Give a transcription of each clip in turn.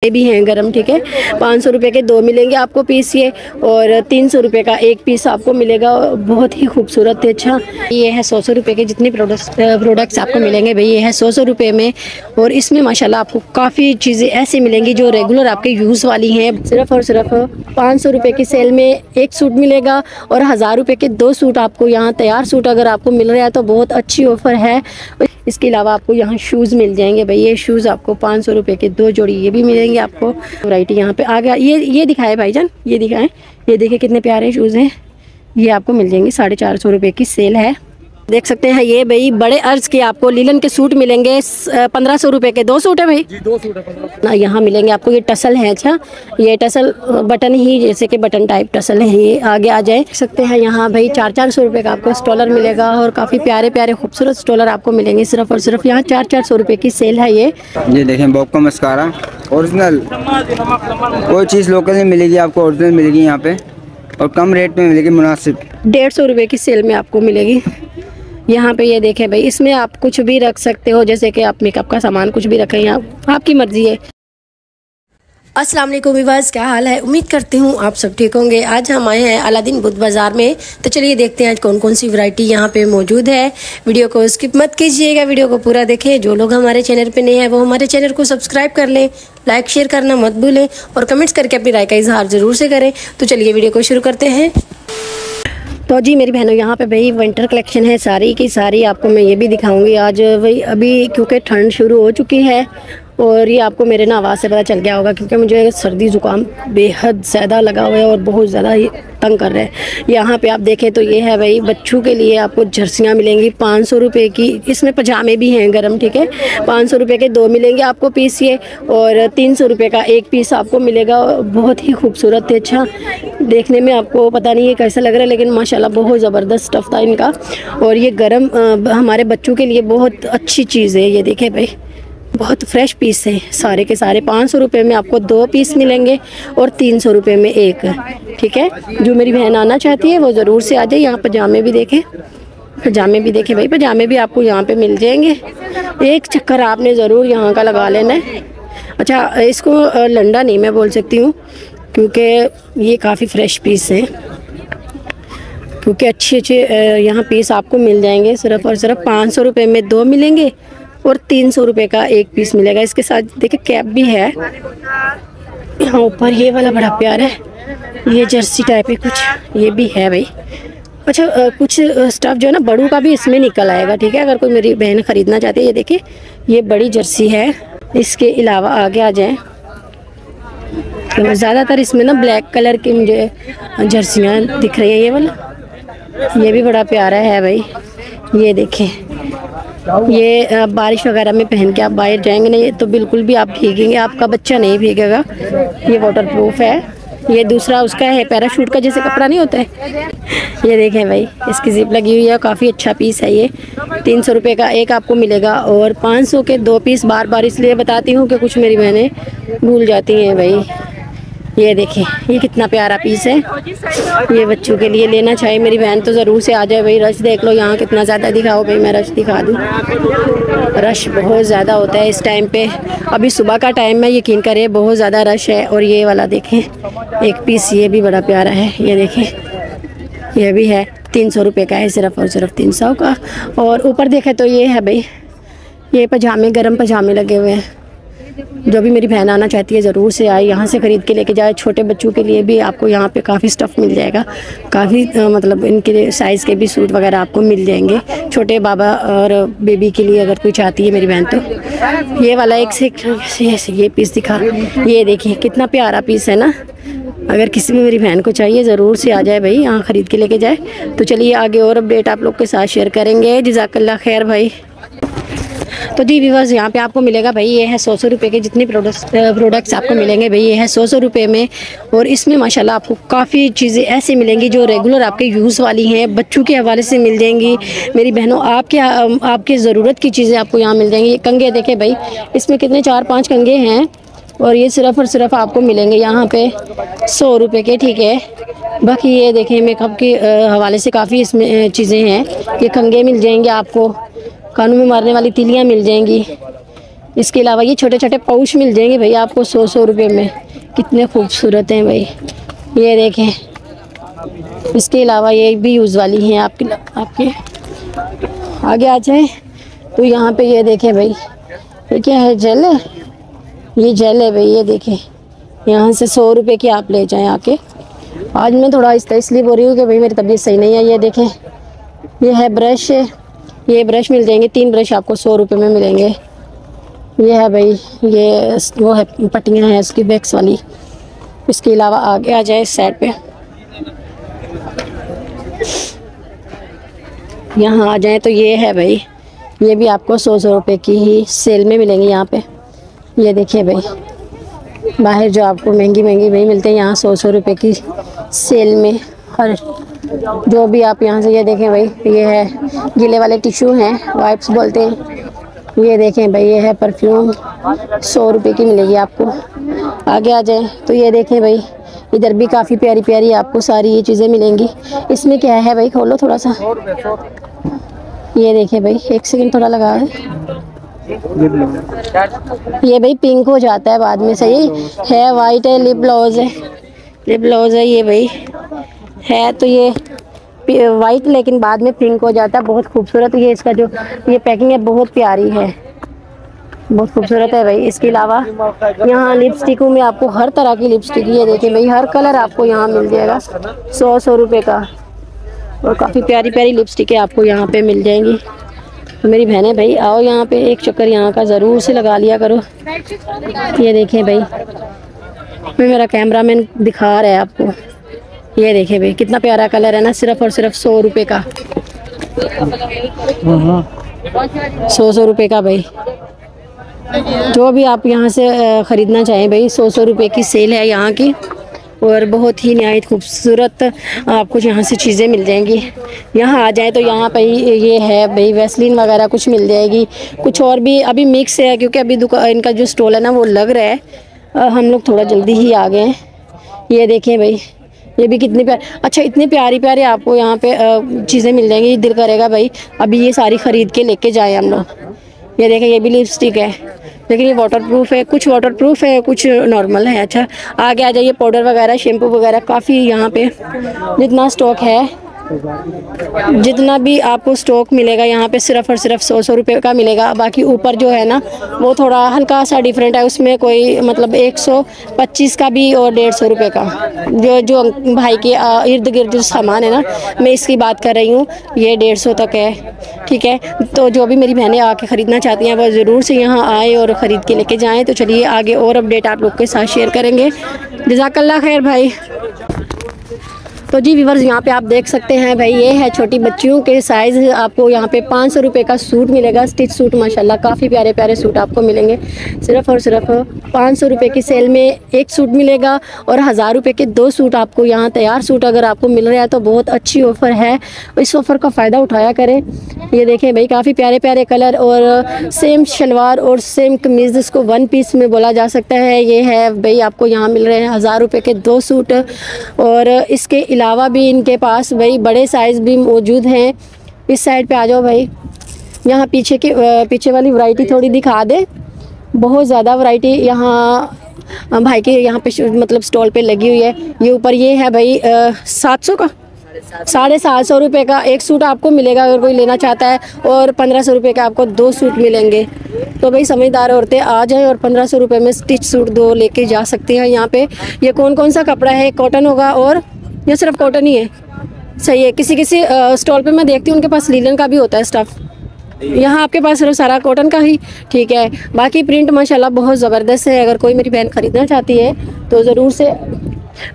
ये भी हैं गरम, ठीक है। 500 रुपये के 2 मिलेंगे आपको पीस ये, और 300 रुपये का एक पीस आपको मिलेगा। बहुत ही खूबसूरत है। अच्छा, ये है 100 रुपये के जितने प्रोडक्ट्स आपको मिलेंगे भाई, ये है 100 रुपये में। और इसमें माशाल्लाह आपको काफ़ी चीज़ें ऐसी मिलेंगी जो रेगुलर आपके यूज़ वाली हैं। सिर्फ और सिर्फ 500 रुपये की सेल में एक सूट मिलेगा और 1000 रुपये के 2 सूट आपको यहाँ तैयार सूट अगर आपको मिल रहा है तो बहुत अच्छी ऑफ़र है। इसके अलावा आपको यहाँ शूज़ मिल जाएंगे भाई, ये शूज़ आपको 500 रुपये के 2 जोड़ी ये भी मिलेंगे आपको। वैरायटी यहाँ पे आ गया। ये दिखाए भाईजान, ये दिखाएं, ये देखिए कितने प्यारे शूज़ हैं। ये आपको मिल जाएंगे 450 रुपये की सेल है, देख सकते हैं। ये भाई बड़े अर्ज के आपको लीलन के सूट मिलेंगे 1500 रुपये के 2 सूट है भाई जी, 2 सूट है ना। यहाँ मिलेंगे आपको, ये टसल है। अच्छा, ये टसल बटन ही जैसे कि बटन टाइप टसल है, ये आगे आ जाए। देख सकते हैं यहाँ भाई 400 रुपये का आपको स्टॉलर मिलेगा और काफ़ी प्यारे प्यारे खूबसूरत स्टॉलर आपको मिलेंगे। सिर्फ और सिर्फ यहाँ 400 रुपये की सेल है। ये देखें बॉब का मस्कारा ओरिजिनल, कोई चीज़ लोकल नहीं मिलेगी आपको, ओरिजिनल मिलेगी यहाँ पे और कम रेट में मिलेगी, मुनासिब। 150 रुपये की सेल में आपको मिलेगी यहाँ पे। ये देखें भाई, इसमें आप कुछ भी रख सकते हो, जैसे कि आप मेकअप का सामान कुछ भी रखें, यहाँ आपकी मर्जी है। अस्सलाम वालेकुम व्यूअर्स, क्या हाल है? उम्मीद करती हूँ आप सब ठीक होंगे। आज हम आए हैं अलादीन बुद्ध बाज़ार में, तो चलिए देखते हैं आज कौन कौन सी वैरायटी यहाँ पे मौजूद है। वीडियो को स्किप मत कीजिएगा, वीडियो को पूरा देखें। जो लोग हमारे चैनल पे नए हैं वो हमारे चैनल को सब्सक्राइब कर लें, लाइक शेयर करना मत भूलें और कमेंट्स करके अपनी राय का इजहार ज़रूर से करें। तो चलिए वीडियो को शुरू करते हैं। तो जी मेरी बहनों, यहाँ पे भाई विंटर कलेक्शन है सारी की सारी, आपको मैं ये भी दिखाऊंगी आज भाई। अभी क्योंकि ठंड शुरू हो चुकी है और ये आपको मेरे ना आवाज़ से पता चल गया होगा, क्योंकि मुझे सर्दी ज़ुकाम बेहद ज़्यादा लगा हुआ है और बहुत ज़्यादा ये तंग कर रहे हैं। यहाँ पे आप देखें तो ये है भाई बच्चों के लिए आपको जर्सियाँ मिलेंगी 500 रुपये की। इसमें पजामे भी हैं गरम, ठीक है। 500 रुपये के 2 मिलेंगे आपको पीस ये, और 300 रुपये का एक पीस आपको मिलेगा। बहुत ही खूबसूरत है। अच्छा, देखने में आपको पता नहीं ये कैसा लग रहा है, लेकिन माशाल्लाह बहुत ज़बरदस्त स्टफ़ था इनका। और ये गरम हमारे बच्चों के लिए बहुत अच्छी चीज़ है। ये देखें भाई, बहुत फ्रेश पीस है सारे के सारे। 500 रुपये में आपको 2 पीस मिलेंगे और 300 रुपये में एक, ठीक है। जो मेरी बहन आना चाहती है वो ज़रूर से आ जाए। यहाँ पजामे भी देखें, पजामे भी देखें भाई, पजामे भी आपको यहाँ पे मिल जाएंगे। एक चक्कर आपने ज़रूर यहाँ का लगा लेना है। अच्छा, इसको लंडा नहीं मैं बोल सकती हूँ, क्योंकि ये काफ़ी फ्रेश पीस है, क्योंकि अच्छे यहाँ पीस आपको मिल जाएंगे। सिर्फ और सिर्फ 500 रुपये में 2 मिलेंगे और 300 रुपये का एक पीस मिलेगा। इसके साथ देखिए कैप भी है यहाँ ऊपर, ये वाला बड़ा प्यारा है। ये जर्सी टाइप है कुछ, ये भी है भाई। अच्छा, कुछ स्टफ़ जो है ना बड़ों का भी इसमें निकल आएगा, ठीक है। अगर कोई मेरी बहन ख़रीदना चाहती है, ये देखिए ये बड़ी जर्सी है। इसके अलावा आगे आ जाएँ तो ज़्यादातर इसमें ना ब्लैक कलर की मुझे जर्सियाँ दिख रही हैं। ये वाला ये भी बड़ा प्यारा है भाई। ये देखें, ये बारिश वगैरह में पहन के आप बाहर जाएंगे नहीं तो बिल्कुल भी आप भीगेंगे, आपका बच्चा नहीं भीगेगा। ये वाटरप्रूफ है। ये दूसरा उसका है पैराशूट का जैसे कपड़ा नहीं होता है। ये देखें भाई, इसकी जिप लगी हुई है, काफ़ी अच्छा पीस है ये। 300 रुपये का एक आपको मिलेगा और 500 के 2 पीस। बार बार इसलिए बताती हूँ कि कुछ मेरी बहनें भूल जाती हैं भाई। ये देखें, ये कितना प्यारा पीस है। ये बच्चों के लिए लेना चाहिए मेरी बहन तो ज़रूर से आ जाए भाई। रश देख लो यहाँ कितना ज़्यादा, दिखाओ भाई, मैं रश दिखा दूँ। रश बहुत ज़्यादा होता है इस टाइम पे, अभी सुबह का टाइम है, यकीन करें बहुत ज़्यादा रश है। और ये वाला देखें एक पीस, ये भी बड़ा प्यारा है। ये देखें, ये भी है 300 रुपये का है, सिर्फ और सिर्फ 300 का। और ऊपर देखें तो ये है भाई, ये पजामे गरम पजामे लगे हुए हैं। जो भी मेरी बहन आना चाहती है ज़रूर से आए, यहाँ से ख़रीद के लेके जाए। छोटे बच्चों के लिए भी आपको यहाँ पे काफ़ी स्टफ़ मिल जाएगा, काफ़ी मतलब इनके साइज़ के भी सूट वगैरह आपको मिल जाएंगे। छोटे बाबा और बेबी के लिए अगर कोई चाहती है मेरी बहन तो ये वाला एक से ये पीस दिखा। ये देखिए कितना प्यारा पीस है ना। अगर किसी भी मेरी बहन को चाहिए ज़रूर से आ जाए भाई, यहाँ ख़रीद के लेके जाए। तो चलिए आगे और अपडेट आप लोग के साथ शेयर करेंगे। जज़ाकल्लाह खैर भाई। तो जी व्यूअर्स, यहाँ पे आपको मिलेगा भाई, ये है 100 रुपये के जितने प्रोडक्ट्स आपको मिलेंगे भाई, ये है 100 रुपये में। और इसमें माशाल्लाह आपको काफ़ी चीज़ें ऐसी मिलेंगी जो रेगुलर आपके यूज़ वाली हैं। बच्चों के हवाले से मिल जाएंगी मेरी बहनों, आपके ज़रूरत की चीज़ें आपको यहाँ मिल जाएंगी। कंगे देखें भाई, इसमें कितने 4-5 कंगे हैं और ये सिर्फ और सिर्फ आपको मिलेंगे यहाँ पे 100 रुपये के, ठीक है। बाकी ये देखें मेकअप के हवाले से काफ़ी इसमें चीज़ें हैं। ये कंगे मिल जाएंगे आपको, कानों में मारने वाली तिलियाँ मिल जाएंगी। इसके अलावा ये छोटे छोटे पाउच मिल जाएंगे भाई आपको 100 रुपये में। कितने खूबसूरत हैं भाई, ये देखें। इसके अलावा ये भी यूज़ वाली हैं आपके आगे आ जाए तो यहाँ पे ये देखें भाई, ये क्या है, जेल है, ये जेल है भाई। ये देखें, यहाँ से 100 रुपये की आप ले जाएं आके। आज मैं थोड़ा इसलिए बोल रही हूँ कि भाई मेरी तबीयत सही नहीं है। ये देखें, ये है ब्रश है, ये ब्रश मिल जाएंगे, 3 ब्रश आपको 100 रुपये में मिलेंगे। ये है भाई, ये वो है पट्टियाँ हैं उसकी वैक्स वाली। इसके अलावा आगे आ जाए इस साइड पे, यहाँ आ जाए तो ये है भाई, ये भी आपको 100 रुपये की ही सेल में मिलेंगी यहाँ पे। ये देखिए भाई, बाहर जो आपको महंगी भाई मिलते हैं, यहाँ 100 रुपये की सेल में हर जो भी आप यहाँ से। ये देखें भाई, ये है गीले वाले टिश्यू हैं, वाइप्स बोलते हैं। ये देखें भाई, ये है परफ्यूम, 100 रुपये की मिलेगी आपको। आगे आ जाए तो ये देखें भाई, इधर भी काफ़ी प्यारी प्यारी आपको सारी ये चीज़ें मिलेंगी। इसमें क्या है भाई, खोलो थोड़ा सा। ये देखें भाई, एक सेकंड थोड़ा लगा है, ये भाई पिंक हो जाता है बाद में, सही है। वाइट है, लिप ग्लॉस है ये भाई, है तो ये वाइट लेकिन बाद में पिंक हो जाता है, बहुत खूबसूरत। ये इसका जो ये पैकिंग है बहुत प्यारी है, बहुत खूबसूरत है भाई। इसके अलावा यहाँ लिपस्टिकों में आपको हर तरह की लिपस्टिक, ये देखिए भाई, हर कलर आपको यहाँ मिल जाएगा 100 रुपये का। और काफ़ी प्यारी प्यारी लिपस्टिकें आपको यहाँ पे मिल जाएंगी। तो मेरी बहनें भाई आओ यहाँ पे, एक चक्कर यहाँ का ज़रूर से लगा लिया करो। ये देखें भाई, मेरा कैमरामैन दिखा रहा है आपको। ये देखें भाई, कितना प्यारा कलर है ना, सिर्फ और सिर्फ 100 रुपये का। 100 रुपये का भाई, जो भी आप यहाँ से ख़रीदना चाहें भाई, 100 रुपये की सेल है यहाँ की। और बहुत ही नहायत खूबसूरत आपको यहाँ से चीज़ें मिल जाएंगी। यहाँ आ जाए तो यहाँ पे ये है भाई, वैसलीन वगैरह कुछ मिल जाएगी। कुछ और भी अभी मिक्स है, क्योंकि अभी दुकान इनका जो स्टॉल है ना वो लग रहा है, हम लोग थोड़ा जल्दी ही आ गए हैं। ये देखें भाई, ये भी कितनी अच्छा, इतनी प्यारी प्यारी आपको यहाँ पे चीज़ें मिल जाएंगी। दिल करेगा भाई अभी ये सारी ख़रीद के लेके जाए हम लोग। ये देखें, ये भी लिपस्टिक है, लेकिन ये वाटरप्रूफ है, कुछ वाटरप्रूफ है, कुछ नॉर्मल है। अच्छा, आगे आ जाइए, पाउडर वगैरह, शैम्पू वगैरह काफ़ी यहाँ पे जितना स्टॉक है, जितना भी आपको स्टॉक मिलेगा यहाँ पे सिर्फ और सिर्फ 100 रुपये का मिलेगा। बाकी ऊपर जो है ना वो थोड़ा हल्का सा डिफरेंट है, उसमें कोई मतलब 125 का भी और 150 रुपये का। जो भाई के इर्द गिर्द जो सामान है ना, मैं इसकी बात कर रही हूँ, ये 150 तक है। ठीक है, तो जो भी मेरी बहनें आके ख़रीदना चाहती हैं वो ज़रूर से यहाँ आए और ख़रीद के लेके जाएँ। तो चलिए आगे और अपडेट आप लोग के साथ शेयर करेंगे। जज़ाकल्लाह खैर भाई। तो जी व्यूअर्स, यहाँ पे आप देख सकते हैं भाई, ये है छोटी बच्चियों के साइज़। आपको यहाँ पे 500 रुपये का सूट मिलेगा, स्टिच सूट। माशाल्लाह काफ़ी प्यारे प्यारे सूट आपको मिलेंगे। सिर्फ और सिर्फ 500 रुपये की सेल में एक सूट मिलेगा और 1000 रुपये के 2 सूट आपको यहाँ तैयार सूट अगर आपको मिल रहा है तो बहुत अच्छी ऑफ़र है। इस ऑफ़र का फ़ायदा उठाया करें। ये देखें भाई, काफ़ी प्यारे प्यारे कलर और सेम शलवार और सेम कमीज़, इसको 1 पीस में बोला जा सकता है। ये है भाई, आपको यहाँ मिल रहे हैं 1000 रुपये के 2 सूट। और इसके अलावा भी इनके पास भाई बड़े साइज़ भी मौजूद हैं। इस साइड पे आ जाओ भाई, यहाँ पीछे वाली वैरायटी थोड़ी दिखा दे। बहुत ज़्यादा वैरायटी यहाँ भाई के यहाँ पे मतलब स्टॉल पे लगी हुई है। ये ऊपर ये है भाई 700 का, 750 रुपये का एक सूट आपको मिलेगा अगर कोई लेना चाहता है। और 1500 रुपये का आपको 2 सूट मिलेंगे। तो भाई समझदार औरतें आ जाएं और 1500 रुपये में स्टिच सूट 2 लेके जा सकते हैं। यहाँ पे ये कौन कौन सा कपड़ा है, कॉटन होगा और ये सिर्फ कॉटन ही है, सही है। किसी स्टॉल पे मैं देखती हूँ उनके पास लीलन का भी होता है स्टफ़, यहाँ आपके पास सिर्फ सारा कॉटन का ही। ठीक है, बाकी प्रिंट माशाल्लाह बहुत ज़बरदस्त है। अगर कोई मेरी बहन ख़रीदना चाहती है तो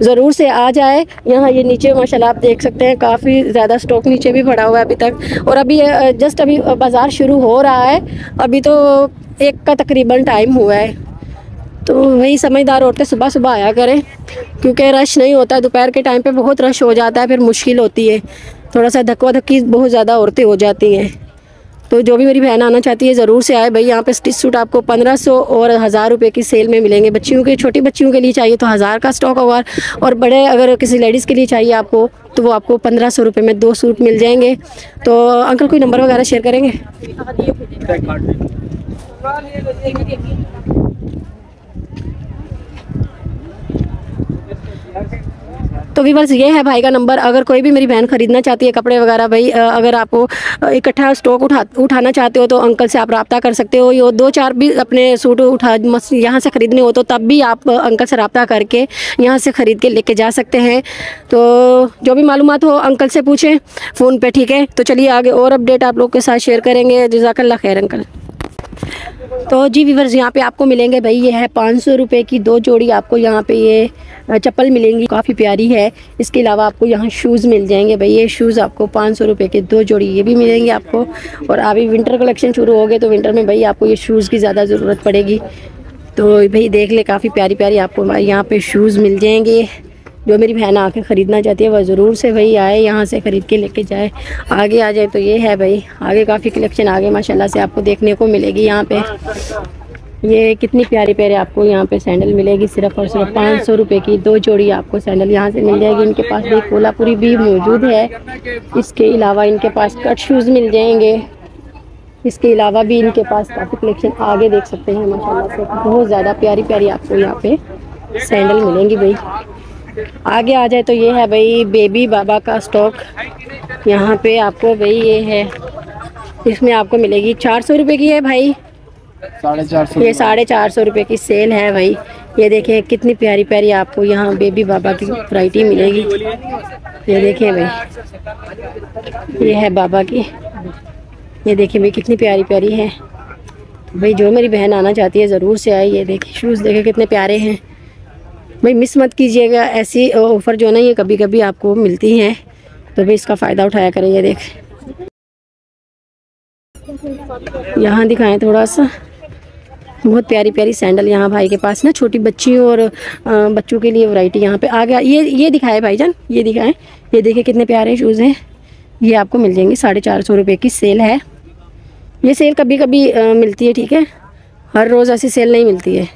ज़रूर से आ जाए। यहाँ ये नीचे माशाल्लाह आप देख सकते हैं, काफ़ी ज़्यादा स्टॉक नीचे भी पड़ा हुआ है अभी तक। और अभी जस्ट अभी बाज़ार शुरू हो रहा है, अभी तो 1 का तकरीबन टाइम हुआ है। तो वही समझदार औरतें सुबह सुबह आया करें, क्योंकि रश नहीं होता है। दोपहर के टाइम पे बहुत रश हो जाता है, फिर मुश्किल होती है, थोड़ा सा धक्का धक्की बहुत ज़्यादा औरतें हो जाती हैं। तो जो भी मेरी बहन आना चाहती है ज़रूर से आए भाई। यहाँ पे स्टिच सूट आपको 1500 और 1000 रुपये की सेल में मिलेंगे। बच्चियों के, छोटी बच्चियों के लिए चाहिए तो 1000 का स्टॉक होगा, और बड़े अगर किसी लेडीज़ के लिए चाहिए आपको तो वो आपको 1500 रुपये में 2 सूट मिल जाएंगे। तो अंकल कोई नंबर वगैरह शेयर करेंगे? तो व्यूअर्स ये है भाई का नंबर। अगर कोई भी मेरी बहन ख़रीदना चाहती है कपड़े वगैरह भाई, अगर आपको इकट्ठा स्टॉक उठाना चाहते हो तो अंकल से आप रब्ता कर सकते हो। ये 2-4 भी अपने सूट यहाँ से ख़रीदने हो तो तब भी आप अंकल से रब्ता करके यहाँ से ख़रीद के लेके जा सकते हैं। तो जो भी मालूमात हो अंकल से पूछें फ़ोन पे, ठीक है। तो चलिए आगे और अपडेट आप लोग के साथ शेयर करेंगे। जज़ाकल्लाह खैर अंकल। तो जी व्यूअर्स यहाँ पे आपको मिलेंगे भाई, ये है 500 रुपये की 2 जोड़ी आपको यहाँ पे ये चप्पल मिलेंगी, काफ़ी प्यारी है। इसके अलावा आपको यहाँ शूज़ मिल जाएंगे भाई, ये शूज़ आपको 500 रुपये के 2 जोड़ी ये भी मिलेंगे आपको। और अभी विंटर कलेक्शन शुरू हो गए तो विंटर में भाई आपको ये शूज़ की ज़्यादा ज़रूरत पड़ेगी। तो भाई देख ले, काफ़ी प्यारी प्यारी आपको यहाँ पर शूज़ मिल जाएंगे। जो मेरी बहन आके ख़रीदना चाहती है वह ज़रूर से भाई आए, यहाँ से ख़रीद के लेके जाए। आगे आ जाए तो ये है भाई, आगे काफ़ी कलेक्शन आगे माशाल्लाह से आपको देखने को मिलेगी। यहाँ पे ये कितनी प्यारी प्यारी आपको यहाँ पे सैंडल मिलेगी, सिर्फ और सिर्फ 500 रुपये की 2 जोड़ी आपको सैंडल यहाँ से मिल जाएगी। इनके पास भी कोल्हापुरी भी मौजूद है। इसके अलावा इनके पास कट शूज़ मिल जाएंगे। इसके अलावा भी इनके पास काफ़ी कलेक्शन आगे देख सकते हैं माशाल्लाह से, बहुत ज़्यादा प्यारी प्यारी आपको यहाँ पे सैंडल मिलेंगी भाई। आगे आ जाए तो ये है भाई बेबी बाबा का स्टॉक। यहाँ पे आपको भाई ये है, इसमें आपको मिलेगी 400 रुपये की है भाई, 450। ये 450 रुपये की सेल है भाई। ये देखिए कितनी प्यारी प्यारी आपको यहाँ बेबी बाबा की वैरायटी मिलेगी। ये देखिए भाई, ये है बाबा की, ये देखिए भाई कितनी प्यारी प्यारी है भाई। जो मेरी बहन आना चाहती है ज़रूर से आए। ये देखिए शूज़ देखे कितने प्यारे हैं भाई, मिस मत कीजिएगा। ऐसी ऑफ़र जो है ना ये कभी कभी आपको मिलती हैं, तो भाई इसका फ़ायदा उठाया करें। ये देख, यहाँ दिखाएं थोड़ा सा, बहुत प्यारी प्यारी सैंडल यहाँ भाई के पास ना, छोटी बच्चियों और बच्चों के लिए वैरायटी यहाँ पे आ गया। ये दिखाए भाईजान, ये दिखाएं। ये देखिए कितने प्यारे शूज़ हैं, ये आपको मिल जाएंगे 450 रुपये की सेल है। ये सेल कभी कभी मिलती है, ठीक है, हर रोज़ ऐसी सेल नहीं मिलती है।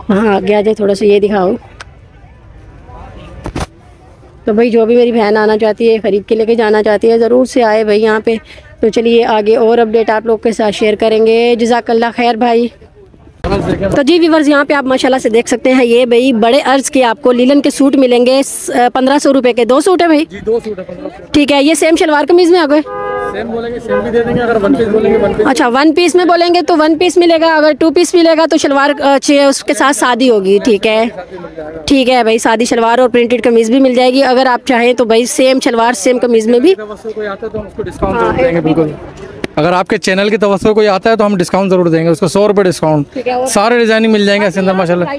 हाँ आगे आ जाए थोड़ा सा, ये दिखाओ। तो भाई जो भी मेरी बहन आना चाहती है, ख़रीद के लेके जाना चाहती है, ज़रूर से आए भाई यहाँ पे। तो चलिए आगे और अपडेट आप लोग के साथ शेयर करेंगे। जज़ाकल्लाह खैर भाई। तो जी व्यूअर्स यहाँ पे आप माशाल्लाह से देख सकते हैं, ये भाई बड़े अर्ज के आपको लीलन के सूट मिलेंगे 1500 रुपये के। 2 सूट है भाई जी, 2 सूट है, ठीक है। ये सेम शलवार कमीज़ में आ गए, सेम बोलेंगे सेम भी दे देंगे। अगर 1 पीस बोलेंगे 1 पीस। अच्छा 1 पीस में बोलेंगे तो 1 पीस मिलेगा, अगर 2 पीस मिलेगा तो शलवार उसके साथ शादी होगी, ठीक है। ठीक है भाई, शादी शलवार और प्रिंटेड कमीज़ भी मिल जाएगी। अगर आप चाहें तो भाई सेम शलवार सेम कमीज़ में भी डिस्काउंट देंगे बिल्कुल। अगर आपके चैनल की तवज्जो कोई आता है तो हम डिस्काउंट जरूर देंगे उसको, 100 रुपये डिस्काउंट। सारे डिजाइनिंग मिल जाएंगे इसके अंदर माशाल्लाह।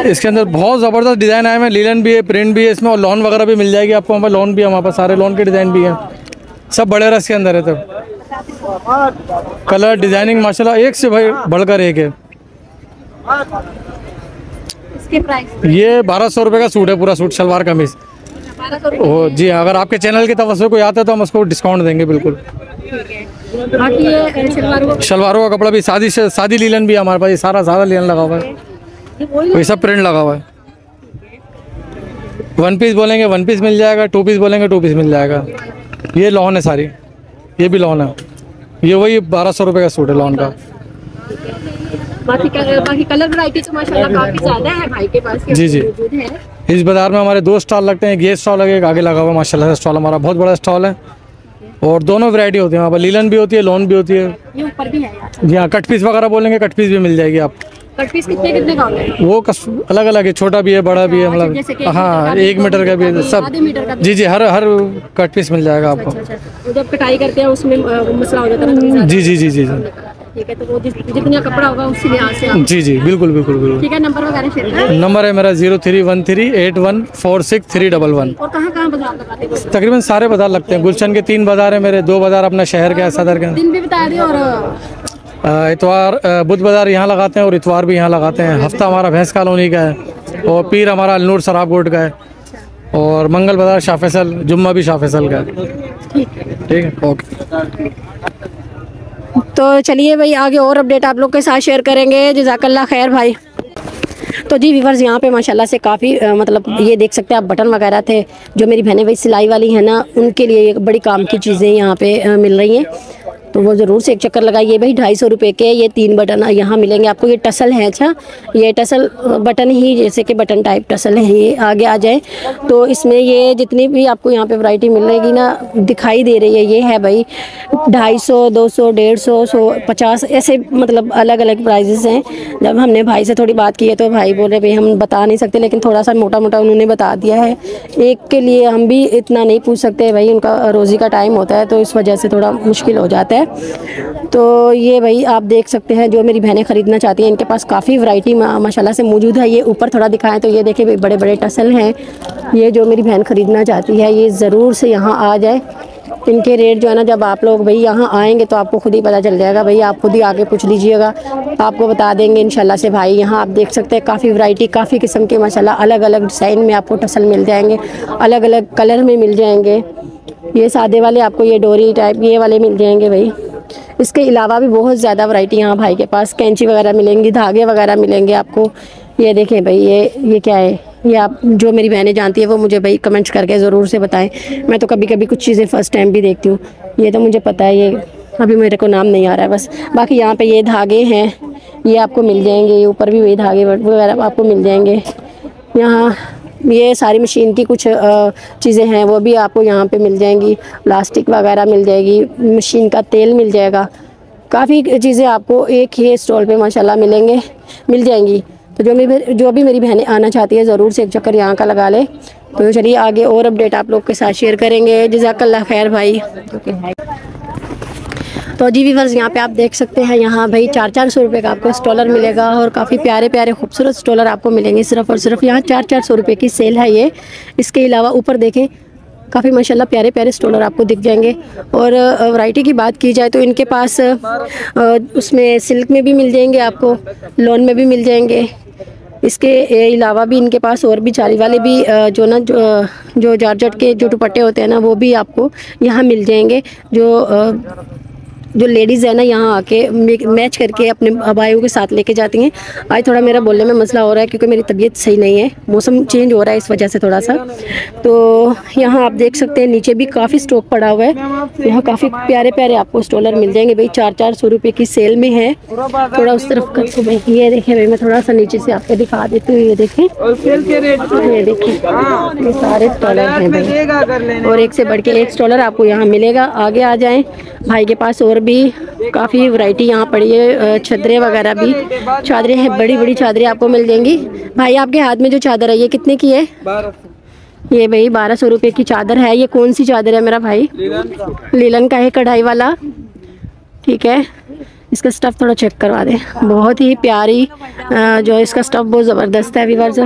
इसके अंदर बहुत ज़बरदस्त डिज़ाइन आए हैं, लीलन भी है, प्रिंट भी है इसमें, और लॉन वगैरह भी मिल जाएगी आपको। हमारे लॉन भी है, हमारे पास सारे लॉन के डिज़ाइन भी हैं, सब बड़े रस के अंदर है। तब कलर डिज़ाइनिंग माशाल्लाह एक से भाई बढ़कर एक है। ये 1200 रुपये का सूट है, पूरा सूट शलवार कमीज़। ओ जी, अगर आपके चैनल की तवज्जो कोई आता है तो हम उसको डिस्काउंट देंगे बिल्कुल। बाकी ये शलवारों का कपड़ा भी शादी लीलन भी है हमारे पास, ये सारा लीलन लगा हुआ है, ये सब प्रिंट लगा हुआ है। 1 पीस बोलेंगे 1 पीस मिल जाएगा, 2 पीस बोलेंगे 2 पीस मिल जाएगा। ये लॉन है सारी, ये भी लॉन है। ये वही 1200 रुपये का सूट है लॉन का। बाकी कलर वैरायटी तो माशाल्लाह काफी ज्यादा है भाई के पास। जी जी, इस बाजार में हमारे 2 स्टॉल लगते हैं, ये स्टॉल लगे आगे लगा हुआ माशाल्लाह। स्टॉल हमारा बहुत बड़ा स्टॉल है और दोनों वैरायटी होती है वहाँ पर, लीलन भी होती है, लॉन भी होती है। ये ऊपर भी है जी हाँ, कट पीस वगैरह बोलेंगे कट पीस भी मिल जाएगी आप। कट पीस कितने का होगा? वो अलग अलग है, छोटा भी है बड़ा भी है, मतलब हाँ 1 मीटर का भी है सब। जी जी, हर कट पीस मिल जाएगा आपको। जब कटाई करते हैं उसमें मसला हो जाता है। जी जी जी जी जी, ठीक है। तो वो जितना कपड़ा होगा उसी लिहाज से आप। जी जी बिल्कुल बिल्कुल बिल्कुल। ठीक है, नंबर वगैरह शेयर करें। नंबर है मेरा 03138146 और कहाँ बाजार लगाते हैं? तकरीबन सारे बाजार लगते हैं। गुलशन के 3 बाजार है मेरे, 2 बाजार अपना शहर के सदर के। दिन भी बता दें। और इतवार बुध बाजार यहाँ लगाते हैं और इतवार भी यहाँ लगाते हैं। हफ्ता हमारा भैंस कॉलोनी का है और पीर हमारा अलनूर सराबकोट का है। और मंगल बाजार शाह फैसल, जुम्मा भी शाह फैसल का है। ठीक है, ओके। तो चलिए भाई आगे और अपडेट आप लोग के साथ शेयर करेंगे। जज़ाकल्लाह खैर भाई। तो जी व्यूअर्स यहाँ पे माशाल्लाह से काफ़ी मतलब ये देख सकते हैं आप, बटन वगैरह थे जो मेरी बहनें भाई सिलाई वाली है ना, उनके लिए बड़ी काम की चीज़ें यहाँ पे मिल रही हैं, तो वो ज़रूर से एक चक्कर लगाइए भाई। 250 रुपये के ये 3 बटन यहाँ मिलेंगे आपको। ये टसल है, अच्छा ये टसल बटन ही, जैसे कि बटन टाइप टसल है, ये आगे आ जाए तो इसमें ये जितनी भी आपको यहाँ पे वैरायटी मिलेगी ना दिखाई दे रही है, ये है भाई 250, 200, 150, 150 ऐसे मतलब अलग अलग प्राइजेस हैं। जब हमने भाई से थोड़ी बात की है तो भाई बोले भाई हम बता नहीं सकते, लेकिन थोड़ा सा मोटा मोटा उन्होंने बता दिया है। एक के लिए हम भी इतना नहीं पूछ सकते भाई, उनका रोज़ी का टाइम होता है तो इस वजह से थोड़ा मुश्किल हो जाता है। तो ये भाई आप देख सकते हैं जो मेरी बहनें ख़रीदना चाहती हैं, इनके पास काफ़ी वैरायटी माशाल्लाह से मौजूद है। ये ऊपर थोड़ा दिखाएं तो ये देखिए भाई बड़े बड़े टसल हैं। ये जो मेरी बहन ख़रीदना चाहती है ये ज़रूर से यहाँ आ जाए। इनके रेट जो है ना, जब आप लोग भाई यहाँ आएंगे तो आपको खुद ही पता चल जाएगा भाई, आप खुद ही आके पूछ लीजिएगा, आपको बता देंगे इंशाल्लाह से भाई। यहाँ आप देख सकते हैं काफ़ी वैरायटी, काफ़ी किस्म के माशाल्लाह अलग अलग डिज़ाइन में आपको टसल मिल जाएंगे, अलग अलग कलर में मिल जाएंगे। ये सादे वाले आपको ये डोरी टाइप ये वाले मिल जाएंगे भाई। इसके अलावा भी बहुत ज़्यादा वैरायटी यहाँ भाई के पास, कैंची वगैरह मिलेंगी, धागे वगैरह मिलेंगे आपको। ये देखें भाई ये क्या है, ये आप जो मेरी बहनें जानती है वो मुझे भाई कमेंट्स करके ज़रूर से बताएं। मैं तो कभी कभी कुछ चीज़ें फ़र्स्ट टाइम भी देखती हूँ, ये तो मुझे पता है, ये अभी मेरे को नाम नहीं आ रहा है बस। बाकी यहाँ पे ये धागे हैं, ये आपको मिल जाएंगे, ये ऊपर भी वही धागे वगैरह आपको मिल जाएंगे। यहाँ ये सारी मशीन की कुछ चीज़ें हैं वो भी आपको यहाँ पे मिल जाएंगी, प्लास्टिक वगैरह मिल जाएगी, मशीन का तेल मिल जाएगा, काफ़ी चीज़ें आपको एक ही स्टॉल पे माशाल्लाह मिल जाएंगी। तो जो भी मेरी बहनें आना चाहती है ज़रूर से एक चक्कर यहाँ का लगा ले। तो चलिए आगे और अपडेट आप लोग के साथ शेयर करेंगे। जज़ाकल्लाह खैर भाई। तो जी व्यूअर्स यहाँ पे आप देख सकते हैं, यहाँ भाई 400 रुपये का आपको स्टॉलर मिलेगा और काफ़ी प्यारे प्यारे खूबसूरत स्टॉलर आपको मिलेंगे। सिर्फ़ और सिर्फ यहाँ 400 रुपये की सेल है ये। इसके अलावा ऊपर देखें काफ़ी माशाल्लाह प्यारे प्यारे स्टॉलर आपको दिख जाएंगे। और वैरायटी की बात की जाए तो इनके पास उसमें सिल्क में भी मिल जाएंगे आपको, लॉन में भी मिल जाएंगे। इसके अलावा भी इनके पास और भी जाली वाले भी जो जॉर्जेट के जो दुपट्टे होते हैं ना वो भी आपको यहाँ मिल जाएंगे। जो लेडीज़ है ना यहाँ आके मैच करके अपने अबाइयों के साथ लेके जाती हैं। आज थोड़ा मेरा बोलने में मसला हो रहा है क्योंकि मेरी तबीयत सही नहीं है, मौसम चेंज हो रहा है इस वजह से थोड़ा सा। तो यहाँ आप देख सकते हैं नीचे भी काफ़ी स्टॉक पड़ा हुआ है। यहाँ काफ़ी प्यारे प्यारे आपको स्टॉलर मिल जाएंगे भाई। 400 रुपये की सेल में है। थोड़ा उस तरफ करके भाई ये देखें भाई, मैं थोड़ा सा नीचे से आपको दिखा देती हूँ। ये देखें, ये देखिए ये सारे स्टॉलर हैं भाई, और एक से बढ़ के एक स्टॉलर आपको यहाँ मिलेगा। आगे आ जाएँ भाई के पास और भी काफ़ी वैरायटी यहाँ पड़ी है। चादरें वगैरह भी, चादरें हैं, बड़ी बड़ी चादरें आपको मिल जाएंगी। भाई आपके हाथ में जो चादर है ये कितने की है? 1200। ये भाई 1200 रुपये की चादर है। ये कौन सी चादर है मेरा भाई? लीलन का है, कढ़ाई वाला। ठीक है, इसका स्टफ़ थोड़ा चेक करवा दें, बहुत ही प्यारी जो इसका स्टफ़ बहुत ज़बरदस्त है व्यूअर्स।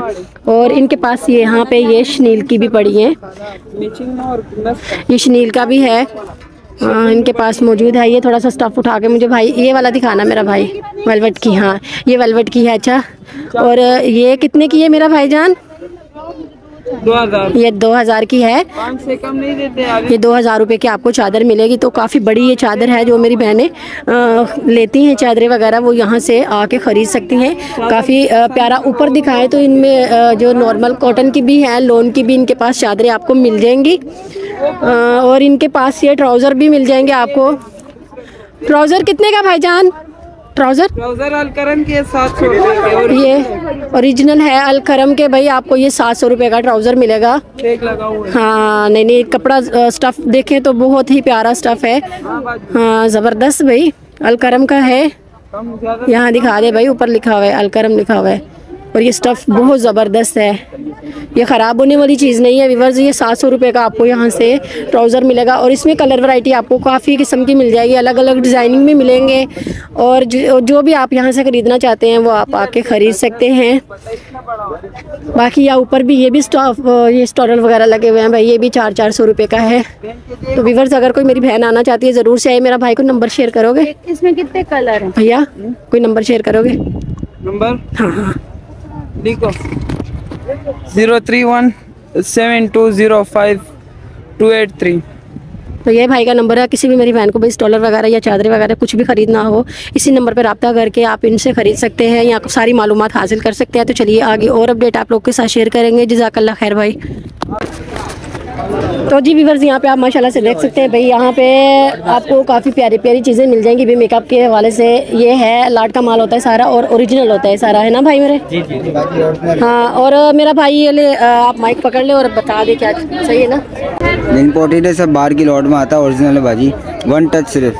और इनके पास ये यहाँ पे ये शनील की भी पड़ी है, ये शनील का भी है इनके पास मौजूद है। ये थोड़ा सा स्टफ़ उठा के मुझे भाई ये वाला दिखाना मेरा भाई, वेलवेट की। हाँ ये वेलवेट की है। अच्छा, और ये कितने की है मेरा भाईजान? 2000। ये 2000 की है, 5 से कम नहीं देते। ये 2000 रुपये की आपको चादर मिलेगी। तो काफ़ी बड़ी ये चादर है, जो मेरी बहनें लेती हैं चादरें वगैरह वो यहाँ से आके ख़रीद सकती हैं। काफ़ी प्यारा ऊपर दिखाएं तो इनमें जो नॉर्मल कॉटन की भी है, लोन की भी इनके पास चादरें आपको मिल जाएंगी। और इनके पास ये ट्राउज़र भी मिल जाएंगे आपको। ट्राउज़र कितने का भाईजान? ट्राउज़र अलकरम के 700 रुपये, ये ओरिजिनल है अलकरम के भाई। आपको ये 700 रुपये का ट्राउज़र मिलेगा। हाँ नहीं कपड़ा स्टफ़ देखें तो बहुत ही प्यारा स्टफ़ है। हाँ ज़बरदस्त भाई, अलकरम का है। यहाँ दिखा दे भाई, ऊपर लिखा हुआ है अलकरम लिखा हुआ है। और ये स्टफ़ बहुत ज़बरदस्त है, ये ख़राब होने वाली चीज़ नहीं है व्यूअर्स। ये 700 रुपये का आपको यहाँ से ट्राउज़र मिलेगा। और इसमें कलर वैरायटी आपको काफ़ी किस्म की मिल जाएगी, अलग अलग डिज़ाइनिंग में मिलेंगे। और जो भी आप यहाँ से ख़रीदना चाहते हैं वो आप आके ख़रीद सकते हैं। बाकी यहाँ ऊपर भी ये भी ये स्टॉलर वगैरह लगे हुए हैं भाई, ये भी 400 रुपये का है। तो व्यूअर्स अगर कोई मेरी बहन आना चाहती है ज़रूर से आए। मेरा भाई को नंबर शेयर करोगे? इसमें कितने कलर हैं भैया? कोई नंबर शेयर करोगे? नंबर? हाँ हाँ लिखो 031 7205-283। तो ये भाई का नंबर है। किसी भी मेरी बहन को भी स्टॉलर वगैरह या चादरें वगैरह कुछ भी खरीदना हो, इसी नंबर पर रब्ता करके आप इनसे खरीद सकते हैं, यहाँ सारी मालूमात हासिल कर सकते हैं। तो चलिए आगे और अपडेट आप लोग के साथ शेयर करेंगे। जज़ाकल्लाह खैर भाई। तो जी व्यूअर्स, यहाँ पे आप माशाल्लाह से देख सकते हैं भाई, यहाँ पे आपको काफ़ी प्यारी प्यारी चीज़ें मिल जाएंगी भाई मेकअप के हवाले से। ये है लाट का माल होता है सारा और ओरिजिनल होता है सारा, है ना भाई मेरे? जी जी। हाँ, और मेरा भाई ये ले आप माइक पकड़ ले और बता दे क्या सही है ना। इम्पोर्टेड है, सब बाहर की लॉट में आता है, ओरिजिनल है बाजी। 1 टच सिर्फ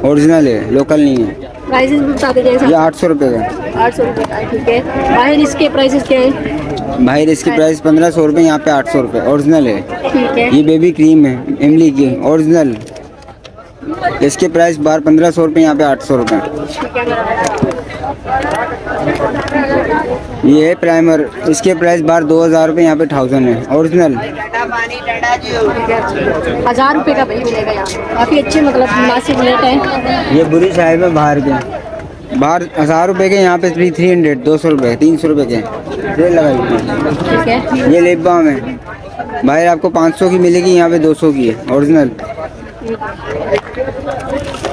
ओरिजिनल है, लोकल नहीं है। प्राइसेस भी बता दीजिए। ये 800 रुपये का। 800 रुपये का, ठीक है। बाहर इसके प्राइसेस क्या हैं? बाहर इसकी प्राइस 1500 रुपये, यहाँ पे 800 रुपये, ओरिजिनल है। ठीक है। ये बेबी क्रीम है इमली की, ओरिजिनल। इसके प्राइस बाहर 1500 रुपये, यहाँ पे 800 रुपये। ये है प्राइमर, इसके प्राइस बाहर 2000 रुपये, यहाँ पे 1000 है, ओरिजिनल। 1000 रुपये का भाई मिलेगा यहाँ, काफ़ी अच्छे मतलब मुनासिब रेट है। ये बुरी साहिब है बाहर के, बाहर 1000 रुपये के, यहाँ पे 300, 200 रुपये, 300 रुपये के रेट लगाई। ठीक है। ये लिप बाम है, बाहर आपको 500 की मिलेगी, यहाँ पे 200 की है, ओरिजिनल।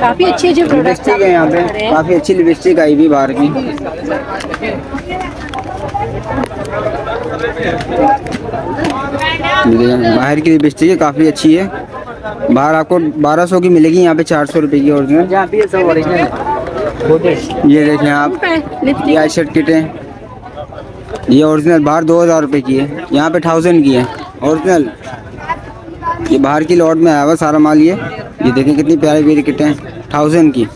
काफ़ी अच्छी जो लिपस्टिक है, यहाँ पे काफ़ी अच्छी लिपस्टिक आई भी बाहर की। बाहर की लिपस्टिक है, काफ़ी अच्छी है। बाहर आपको 1200 की मिलेगी, यहाँ पे 400 रुपये की ओरिजिनल। यहाँ पे सब ओरिजिनल है। ये देखें आप, ये आई शर्ट किट है, ये ओरिजिनल बाहर 2000 रुपये की है, यहाँ पे 1000 की है, ओरिजिनल। ये बाहर की लॉट में आया हुआ सारा माल। ये देखें कितनी प्यारी प्यारी किटें हैं, 1000 की।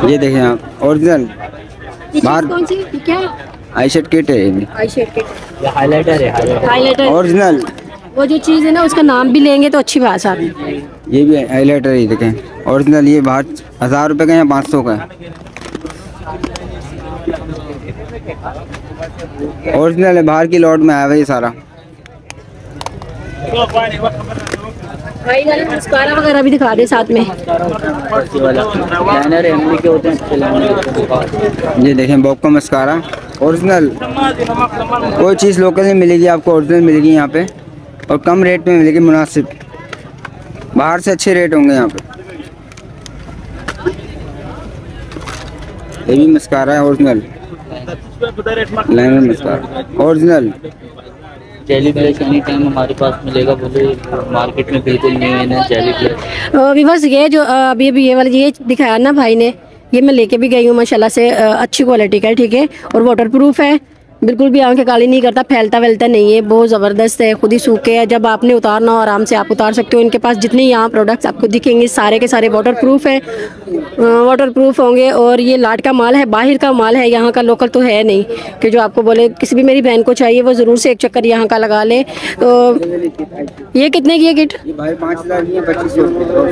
ये देखें आप, ओरिजिनल बाहर। कौन सी क्या आई शर्ट किट है, ये भी आई शेड के हाइलाइटर है, हाईलाइटर। ओरिजिनल। वो जो चीज़ है ना उसका नाम भी लेंगे तो अच्छी बात है। ये भी हाइलाइटर, ये देखें ओरिजिनल। ये बाहर 1000 रुपये का, यहाँ 500 का है, ओरिजिनल है। बाहर की लॉट में आया हुआ ये सारा। भाई वाले मस्कारा वगैरह भी दिखा दे साथ में। लाइनर एमडी के होते हैं, अच्छे लाइनर। ये देखें बॉब का मस्कारा, ओरिजिनल। कोई चीज़ लोकल नहीं मिलेगी आपको, ओरिजिनल मिलेगी यहाँ पे, और कम रेट में मिलेगी, मुनासिब। बाहर से अच्छे रेट होंगे यहाँ पे। ये भी मस्कारा है, original liner mascara, original. Jelly blush any time हमारे पास मिलेगा, बोले मार्केट में बिल्कुल नहीं है ना जेली ब्लश। बस ये जो अभी अभी ये वाला ये दिखाया ना भाई ने, ये मैं लेके भी गई हूँ माशाल्लाह से, अच्छी क्वालिटी का है, ठीक है। और वाटर प्रूफ है, बिल्कुल भी आंखें काली नहीं करता, फैलता वैलता नहीं है, बहुत ज़बरदस्त है, खुद ही सूखे है। जब आपने उतारना हो आराम से आप उतार सकते हो। इनके पास जितने यहाँ प्रोडक्ट्स आपको दिखेंगे सारे के सारे वाटर प्रूफ है, वाटर प्रूफ होंगे। और ये लाट का माल है, बाहर का माल है, यहाँ का लोकल तो है नहीं कि जो आपको बोले। किसी भी मेरी बहन को चाहिए वो ज़रूर से एक चक्कर यहाँ का लगा ले। तो ये कितने की है किट?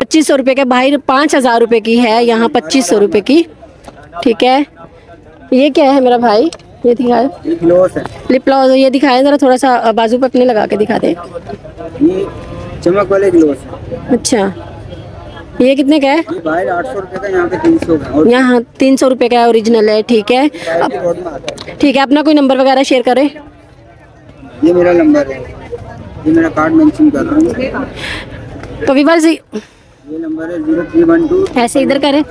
2500 रुपये का, बाहर 5000 रुपये की है, यहाँ 2500 रुपये की, ठीक है। ये क्या है मेरा भाई? ये दिखाए लिप ग्लॉस, ये दिखाए ज़रा, थोड़ा सा बाजू पे अपने लगा के दिखा दे। ये चमक वाले ग्लोस। अच्छा, ये कितने का है? ये बाहर 800 रुपये का, यहाँ पे 300 का, और यहाँ 300 रुपये का ओरिजिनल है, ठीक है। ठीक है, अपना कोई नंबर वगैरह शेयर करें। ये मेरा नंबर है, ये मेरा कार्ड मेंशन कर रहा हूँ। तो व्यूअर्स ये नंबर है 0312। ऐसे इधर करें।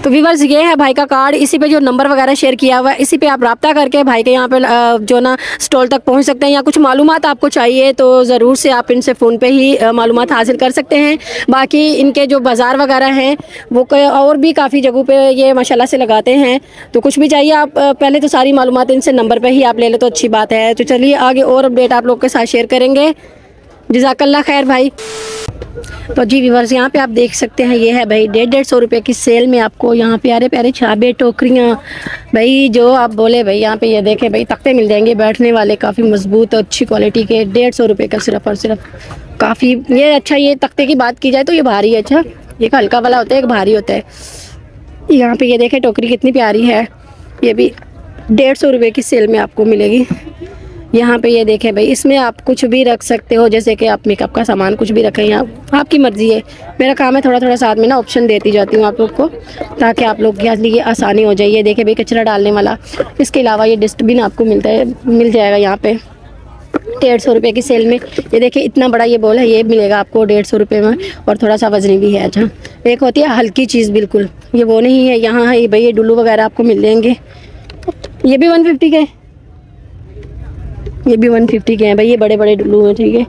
तो व्यूअर्स ये है भाई का कार्ड, इसी पे जो नंबर वगैरह शेयर किया हुआ है, इसी पे आप रब्ता करके भाई के यहाँ पे जो ना स्टॉल तक पहुँच सकते हैं। या कुछ मालूमात आपको चाहिए तो ज़रूर से आप इनसे फ़ोन पे ही मालूमात हासिल कर सकते हैं। बाकी इनके जो बाज़ार वगैरह हैं वो और भी काफ़ी जगहों पे ये माशाल्लाह से लगाते हैं। तो कुछ भी चाहिए आप पहले तो सारी मालूमात इनसे नंबर पर ही आप ले ले तो अच्छी बात है। तो चलिए आगे और अपडेट आप लोग के साथ शेयर करेंगे। जज़ाकल्लाह खैर भाई। तो जी व्यूअर्स, यहाँ पे आप देख सकते हैं, ये है भाई 150 रुपये की सेल में आपको यहाँ प्यारे प्यारे छाबे, टोकरियाँ, भाई जो आप बोले भाई। यहाँ पे ये देखें भाई, तख्ते मिल जाएंगे बैठने वाले, काफ़ी मजबूत और अच्छी क्वालिटी के, 150 रुपये का सिर्फ और सिर्फ। काफ़ी ये अच्छा, ये तख्ते की बात की जाए तो ये भारी है। अच्छा, एक हल्का वाला होता है, एक भारी होता है। यहाँ पे ये देखें टोकरी कितनी प्यारी है, ये भी 150 रुपये की सेल में आपको मिलेगी। यहाँ पे ये देखें भाई, इसमें आप कुछ भी रख सकते हो, जैसे कि आप मेकअप का सामान कुछ भी रखें, यहाँ आपकी मर्ज़ी है। मेरा काम है थोड़ा थोड़ा साथ में ना ऑप्शन देती जाती हूँ आप लोग को, ताकि आप लोग के लिए आसानी हो जाए। ये देखें भाई, कचरा डालने वाला। इसके अलावा ये डस्टबिन आपको मिल जाएगा यहाँ पे 150 रुपये की सेल में। ये देखिए इतना बड़ा ये बॉल है, ये मिलेगा आपको 150 रुपये में, और थोड़ा सा वजनी भी है। अच्छा, एक होती है हल्की चीज़ बिल्कुल, ये वो नहीं है। यहाँ है भाई, ये डुल्लू वगैरह आपको मिल जाएंगे, ये भी 150 के, ये भी 150 के हैं भाई। ये बड़े बड़े डुल्लू हैं, ठीक है।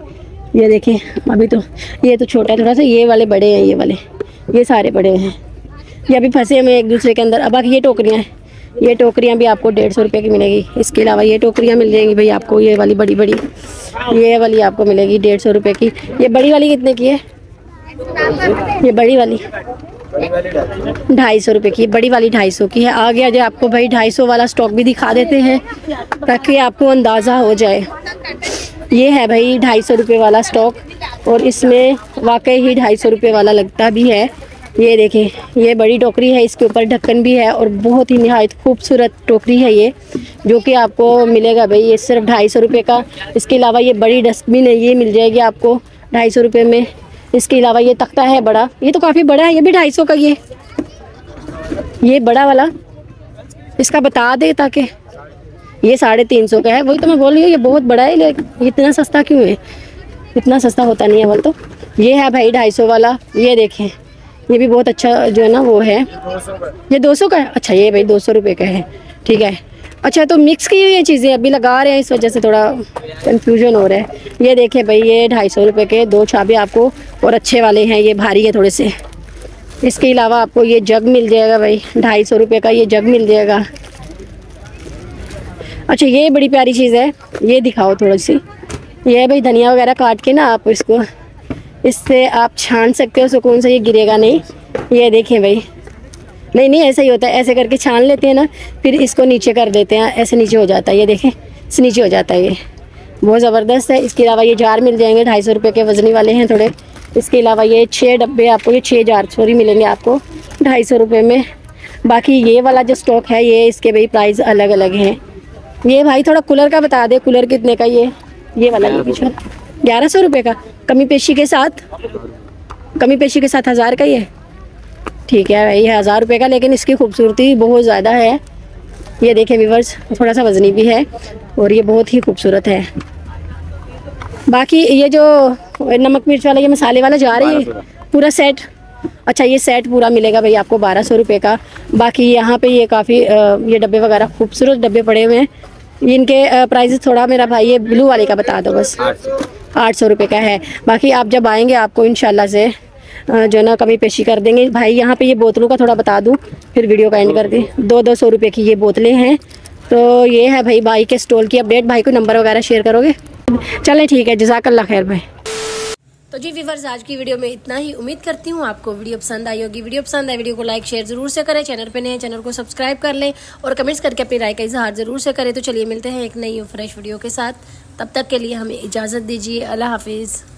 ये देखें, अभी तो ये तो छोटा है थोड़ा सा, ये वाले बड़े हैं, ये वाले ये सारे बड़े हैं। ये अभी फंसे हुए एक दूसरे के अंदर। अब बाकी ये टोकरियाँ हैं, ये टोकरियाँ भी आपको 150 रुपये की मिलेगी। इसके अलावा ये टोकरियाँ मिल जाएंगी भाई आपको, ये वाली बड़ी बड़ी, ये वाली आपको मिलेगी 150 रुपये की। ये बड़ी वाली कितने की है? ये बड़ी वाली 250 रुपये की, बड़ी वाली 250 की है। आगे आगे आपको भाई 250 वाला स्टॉक भी दिखा देते हैं, ताकि आपको अंदाज़ा हो जाए। ये है भाई 250 रुपये वाला स्टॉक, और इसमें वाकई ही 250 रुपये वाला लगता भी है। ये देखें, ये बड़ी टोकरी है, इसके ऊपर ढक्कन भी है, और बहुत ही निहायत खूबसूरत टोकरी है ये, जो कि आपको मिलेगा भाई ये सिर्फ 250 रुपये का। इसके अलावा ये बड़ी डस्टबिन है, ये मिल जाएगी आपको 250 रुपये में। इसके अलावा ये तख्ता है बड़ा, ये तो काफ़ी बड़ा है, ये भी 250 का। ये बड़ा वाला इसका बता दे, ताकि ये 350 का है। वही तो मैं बोल रही हूँ, ये बहुत बड़ा है, लेकिन इतना सस्ता क्यों है? इतना सस्ता होता नहीं है वो तो। ये है भाई 250 वाला, ये देखें, ये भी बहुत अच्छा जो है ना वो है। ये 200 का है। अच्छा, ये भाई 200 रुपये का है, ठीक है। अच्छा, तो मिक्स की हुई ये चीज़ें अभी लगा रहे हैं, इस वजह से थोड़ा कंफ्यूजन हो रहा है। ये देखें भाई, ये 250 रुपये के 2 छाबे आपको, और अच्छे वाले हैं, ये भारी है थोड़े से। इसके अलावा आपको ये जग मिल जाएगा भाई 250 रुपये का, ये जग मिल जाएगा। अच्छा, ये बड़ी प्यारी चीज़ है, ये दिखाओ थोड़ी सी। ये है भाई धनिया वगैरह काट के ना आप इसको, इससे आप छान सकते हो, सुकून से, ये गिरेगा नहीं। ये देखें भाई, नहीं ऐसा ही होता है, ऐसे करके छान लेते हैं ना, फिर इसको नीचे कर देते हैं, ऐसे नीचे हो जाता है। ये देखें, इस नीचे हो जाता है, ये बहुत ज़बरदस्त है। इसके अलावा ये जार मिल जाएंगे 250 रुपये के, वजनी वाले हैं थोड़े। इसके अलावा ये 6 डब्बे आपको, ये 6 जार सॉरी मिलेंगे आपको 250 रुपये में। बाकी ये वाला जो स्टॉक है, ये इसके भाई प्राइस अलग अलग हैं। ये भाई थोड़ा कूलर का बता दे, कूलर कितने का? ये वाला 1100 रुपये का, कमी पेशी के साथ, कमी पेशी के साथ 1000 का ही है, ठीक है भाई, 1000 रुपये का। लेकिन इसकी खूबसूरती बहुत ज़्यादा है। ये देखें व्यूअर्स, थोड़ा सा वजनी भी है, और ये बहुत ही खूबसूरत है। बाकी ये जो नमक मिर्च वाला, ये मसाले वाला जा रही है पूरा सेट। अच्छा, ये सेट पूरा मिलेगा भाई आपको 1200 रुपये का। बाकी यहाँ पे ये काफ़ी ये डब्बे वगैरह खूबसूरत डब्बे पड़े हुए हैं। इनके प्राइस थोड़ा मेरा भाई ये ब्लू वाले का बता दो बस, 800 रुपये का है। बाकी आप जब आएंगे आपको इंशाल्लाह से जो है ना कमी पेशी कर देंगे भाई। यहाँ पे ये बोतलों का थोड़ा बता दूँ, फिर वीडियो का एंड कर दी। 200 रुपये की ये बोतलें हैं। तो ये है भाई के स्टॉल की अपडेट। भाई को नंबर वगैरह शेयर करोगे? चलें ठीक है, जज़ाकल्लाह खैर भाई। तो जी व्यूअर्स, आज की वीडियो में इतना ही। उम्मीद करती हूँ आपको वीडियो पसंद आई होगी। वीडियो पसंद आए वीडियो को लाइक शेयर जरूर से करें। चैनल पे नए हैं चैनल को सब्सक्राइब कर लें, और कमेंट्स करके अपनी राय का इजहार जरूर से करें। तो चलिए मिलते हैं एक नई और फ्रेश वीडियो के साथ, तब तक के लिए हमें इजाज़त दीजिए। अल्लाह हाफिज़।